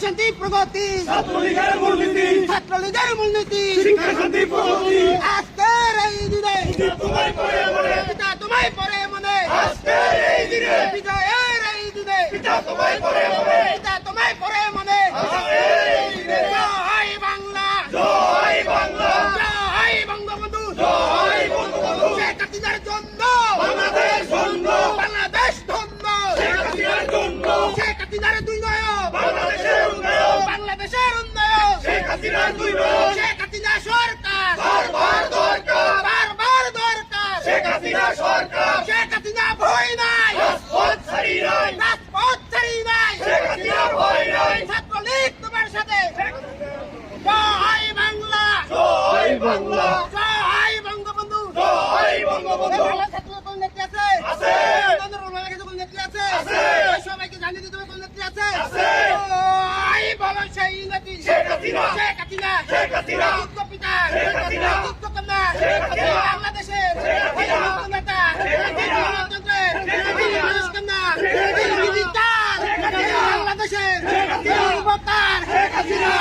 শান্তি প্রগতি, ছাত্রলীগের মূলনীতি, ছাত্রলীগের মূলনীতি, শিক্ষা শান্তি প্রগতি, আজকের এই দিনে তোমায় পরে মনে, পিতা তোমায় পরে মনে, আজকের এই দিনে বিজয়ের এই দিনে পিতা তোমায় পরে মনে, পিতা তোমায় পরে মনে, আজকের এই দিনে জয় বাংলা, জয় বাংলা, জয় বঙ্গবন্ধু, জয় বঙ্গবন্ধু, শেখ হাসিনার জন্য বাংলাদেশ ধন্য, বাংলাদেশ ধন্য, শেখ হাসিনার জন্য, শেখ হাসিনার দুই নয়ন, বাংলাদেশের উন্নয়ন, বাংলাদেশের উন্নয়ন, শেখ হাসিনার দুই নয়ন, শেখ হাসিনা সরকার বারবার দরকার, বারবার দরকার, শেখ হাসিনা সরকার, শেখ হাসিনা ভয় নাই, রাজপথ ছাড়ি নাই, রাজপথ ছাড়ি নাই, শেখ হাসিনা ভয় নাই, ছাত্রলীগ তোমার সাথে, জয় বাংলা, জয় বাংলা, জয় বঙ্গবন্ধু, জয় বঙ্গবন্ধু, বাংলা ছাত্রলীগ কোন নেত্রী আছে? আছে। রোমানের কাছে কোন নেত্রী আছে? আছে। সবাইকে জানিয়ে দিতে হবে কোন নেত্রী আছে? আছে। জয় বলো সেই নেত্রী, শেখ হাসিনা, শেখ হাসিনা, শেখ হাসিনা, যুদ্ধ পিতা, শেখ হাসিনা, যুদ্ধ কন্যা, শেখ হাসিনা, বাংলাদেশের শেখ হাসিনা, যুদ্ধ নেতা, শেখ হাসিনা, গণতন্ত্রের শেখ হাসিনা, মানুষ কন্যা, শেখ হাসিনা, বিজিতার, শেখ হাসিনা, বাংলাদেশের শেখ হাসিনা, যুবতার, শেখ হাসিনা,